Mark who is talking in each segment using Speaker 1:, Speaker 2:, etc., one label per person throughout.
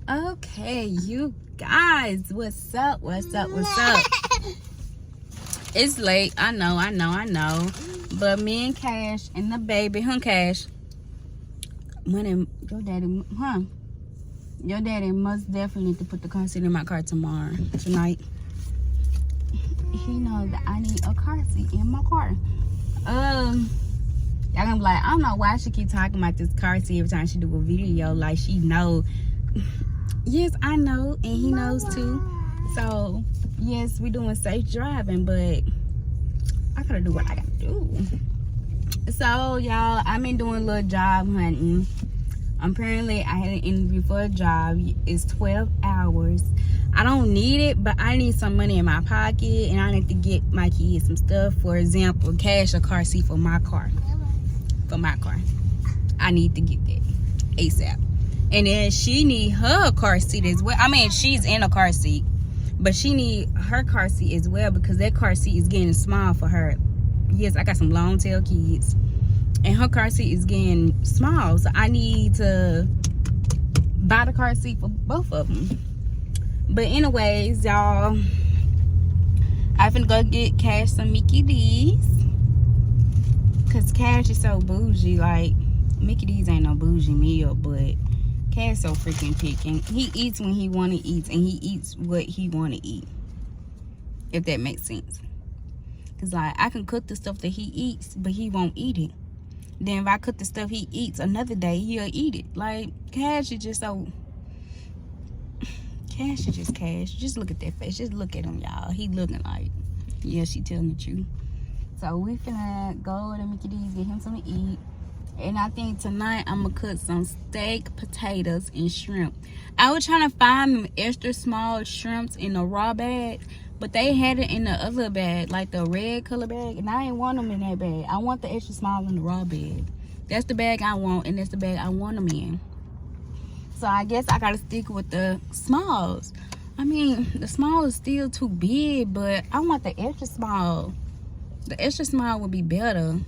Speaker 1: Okay, you guys, what's up? It's late. I know. But me and Cash and the baby, Cash, when your daddy must definitely need to put the car seat in my car tonight. He knows that I need a car seat in my car. Y'all gonna be like, I don't know why she keep talking about this car seat every time she do a video. Like she know. Yes, I know, and he knows too. So yes, we doing safe driving, but I gotta do what I gotta do. So y'all, I've been doing a little job hunting. Apparently I had an interview for a job. It's 12 hours. I don't need it, but I need some money in my pocket, and I need to get my kids some stuff. For example, Cash a car seat for my car. I need to get that ASAP. And then she need her car seat as well. I mean, she's in a car seat, but she need her car seat as well because that car seat is getting small for her. Yes, I got some long tail kids, and her car seat is getting small, so I need to buy the car seat for both of them. But anyways, y'all, I finna go get Cash some Mickey D's because Cash is so bougie. Like, Mickey D's ain't no bougie meal, but Cash so freaking picking. He eats when he want to eat, and he eats what he want to eat, if that makes sense. Because, like, I can cook the stuff that he eats, but he won't eat it. Then if I cook the stuff he eats another day, he'll eat it. Like, Cash is just so... Cash is just Cash. Just look at that face. Just look at him, y'all. He looking like... Yeah, she telling the truth. So, we finna go to Mickey D's, get him something to eat. And I think tonight I'm gonna cook some steak, potatoes, and shrimp. I was trying to find them extra small shrimps in a raw bag, but they had it in the other bag, like the red color bag, and I ain't want them in that bag. I want the extra small in the raw bag. That's the bag I want, and that's the bag I want them in. So I guess I gotta stick with the smalls. I mean, the small is still too big, but I want the extra small. The extra small would be better.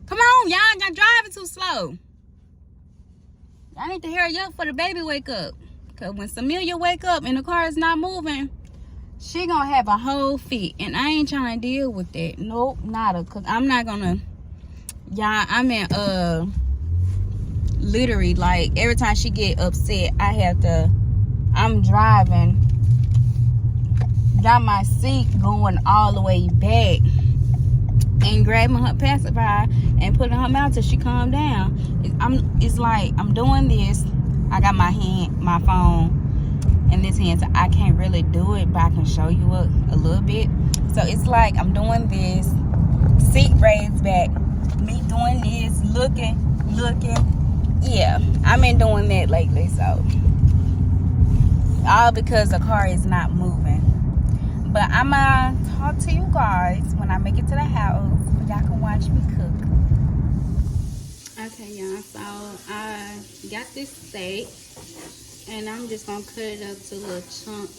Speaker 1: Come on, y'all got driving too slow. I need to hurry up for the baby wake up. Because when Samelia wake up and the car is not moving, she gonna have a whole fit. And I ain't trying to deal with that. Nope, nada. Because I'm not gonna... Y'all, I'm in, literally, like, every time she get upset, I have to... I'm driving. Got my seat going all the way back. And grabbing her pacifier and putting her mouth till she calm down. It's like I'm doing this. I got my phone in this hand, so I can't really do it, but I can show you a little bit. So it's like I'm doing this, seat raised back, me doing this, looking. Yeah, I've been doing that lately, so all because the car is not moving. But I'm gonna talk to you guys when I make it to the house. Y'all can watch me cook. Okay, y'all. So I got this steak, and I'm just gonna cut it up to little chunks.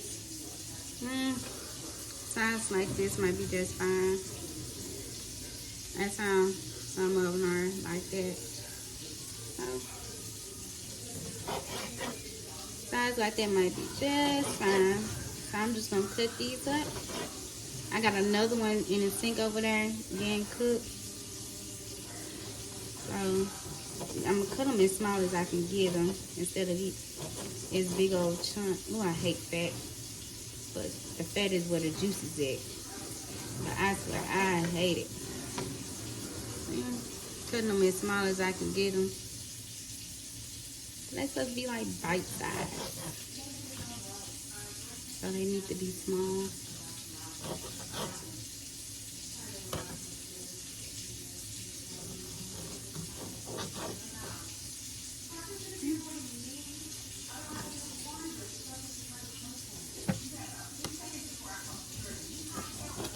Speaker 1: Size like this might be just fine. That's how some of them are like that. So size like that might be just fine. So I'm just gonna cook these up. I got another one in the sink over there getting cooked. So I'm gonna cut them as small as I can get them instead of this big old chunk. Oh, I hate fat, but the fat is where the juice is at. But I swear I hate it. Cutting them as small as I can get them. Let's just be like bite size. So they need to be small.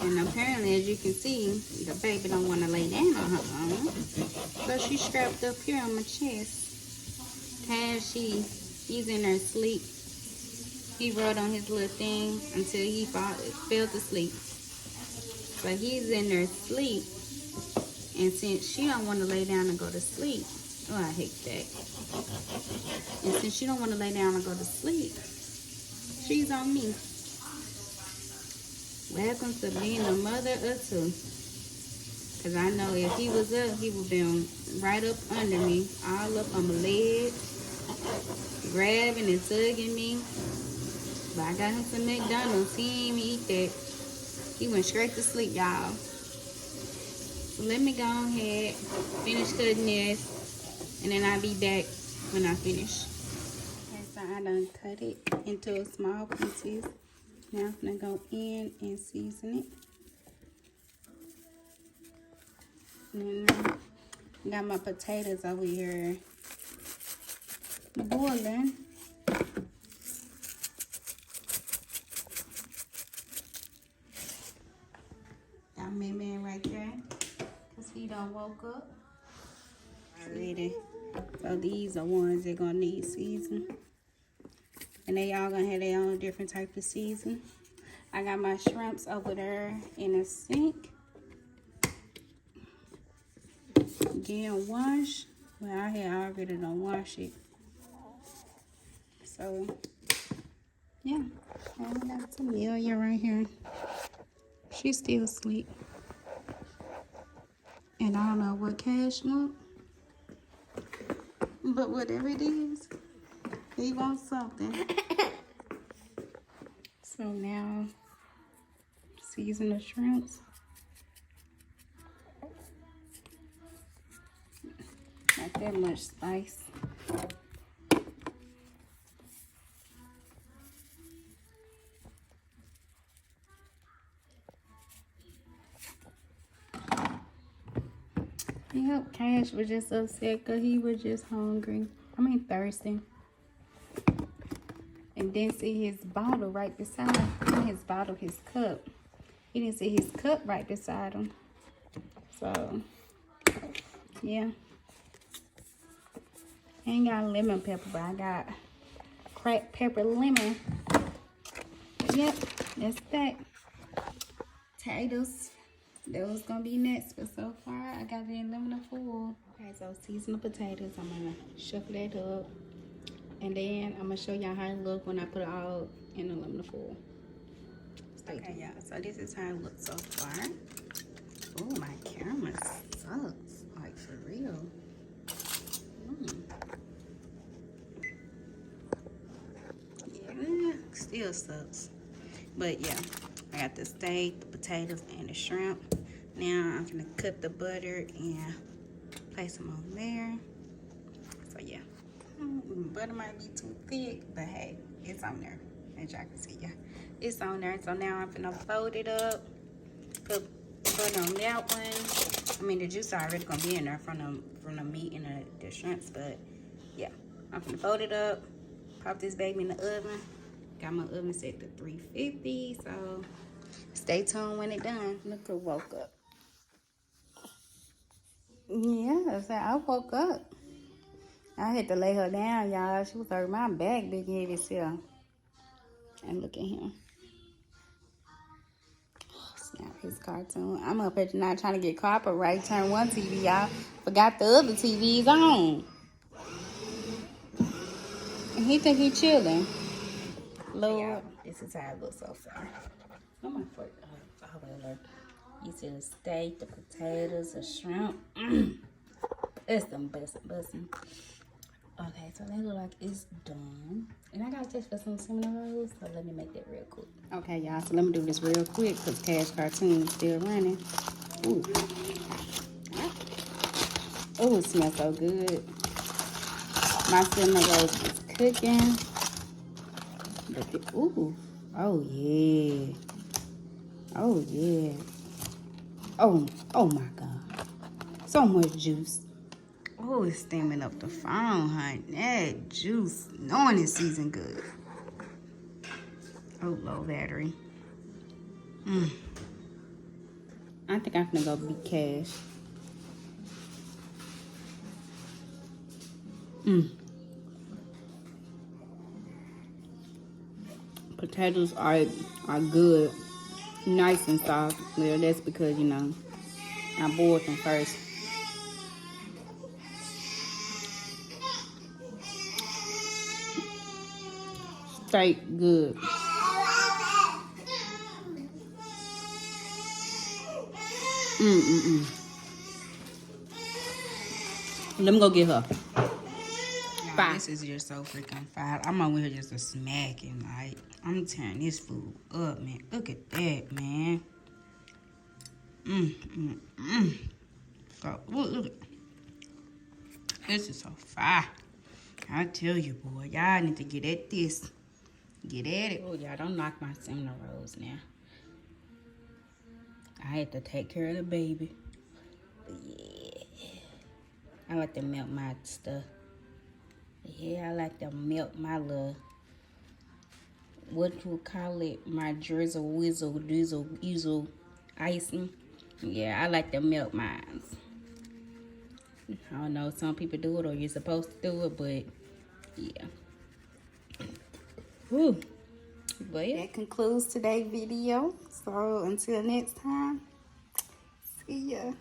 Speaker 1: And apparently, as you can see, the baby don't want to lay down on her own. So she strapped up here on my chest. Cash, he's in there asleep. He rode on his little thing until he fell to sleep. So he's in there asleep. And since she don't want to lay down and go to sleep, Oh, I hate that. And since she don't want to lay down and go to sleep, she's on me. Welcome to being a mother of two. Because I know if he was up, he would been right up under me, all up on my leg, grabbing and tugging me. But I got him some McDonald's. He didn't even eat that. He went straight to sleep, y'all. So let me go ahead, finish cutting this, and then I'll be back when I finish. Okay, so I done cut it into small pieces. Now I'm gonna go in and season it. And then I got my potatoes over here boiling. Got my man right there, cause he done woke up. Already. So these are ones that gonna need season. And they all gonna have their own different type of season. I got my shrimps over there in the sink. Getting washed. Well, I had already done wash it. So, yeah. I got Amelia right here. She's still asleep. And I don't know what Cash wants. But whatever it is, he wants something. So now, season the shrimps. Not that much spice. Yep, Cash was just upset because he was just hungry. I mean thirsty. And didn't see his bottle right beside him. Not his bottle, his cup. He didn't see his cup right beside him. So, yeah. I ain't got lemon pepper, but I got cracked pepper lemon. Yep, that's that. Potatoes. That was gonna be next, but so far I got it in aluminum foil. Okay, so season the potatoes. I'm gonna shuffle that up. And then I'm gonna show y'all how it look when I put it all in aluminum foil. Okay, y'all. So this is how it looks so far. Oh, my camera sucks. Like, for real. Yeah, still sucks. But yeah, I got the steak, the potatoes, and the shrimp. Now I'm gonna cut the butter and place them on there. So yeah. Butter might be too thick, but hey, it's on there. As y'all can see, yeah, it's on there. So now I'm gonna fold it up, put butter on that one. I mean, the juice already gonna be in there from the meat and the shrimps, but yeah, I'm gonna fold it up, pop this baby in the oven. Got my oven set to 350, so stay tuned when it's done. Look who woke up. Yeah, so I woke up. I had to lay her down, y'all. She was hurting my back, big heavy self. And look at him. Oh, snap, his cartoon. I'm up at night trying to get copyright. Turn one TV, y'all. Forgot the other TV's on. And he think he chilling. Lord, this is how it looks so far. Oh my foot. You see the steak, the potatoes, the shrimp. It's them bussin'. Okay, so that look like it's done. And I got a taste for some cinnamon rolls, so let me make that real quick. Okay, y'all, so let me do this real quick because Cash Cartoon is still running. Ooh. Oh, it smells so good. My cinnamon rolls is cooking. Look at, ooh. Oh, yeah. Oh, yeah. Oh my God. So much juice. Oh, it's steaming up the phone, honey. That juice, knowing it's seasoned good. Oh, low battery. I think I'm gonna go beat Cash. Potatoes are good, nice and soft. Well, that's because, you know, I boiled them first. straight good. Let me go get her. Fire. This is just so freaking fire. I'm over here just a smacking. Like, I'm tearing this food up, man. Look at that, man. So, look at this is so fire. I tell you, boy, y'all need to get at this. Get at it. Oh, y'all don't knock my cinnamon rolls now. I had to take care of the baby. But yeah. I like to melt my stuff. Yeah, I like to melt my little, what you call it, my drizzle, whizzle, drizzle, easel, icing. Yeah, I like to melt mine. I don't know, some people do it or you're supposed to do it, but yeah. Whew. But yeah. That concludes today's video. So until next time, see ya.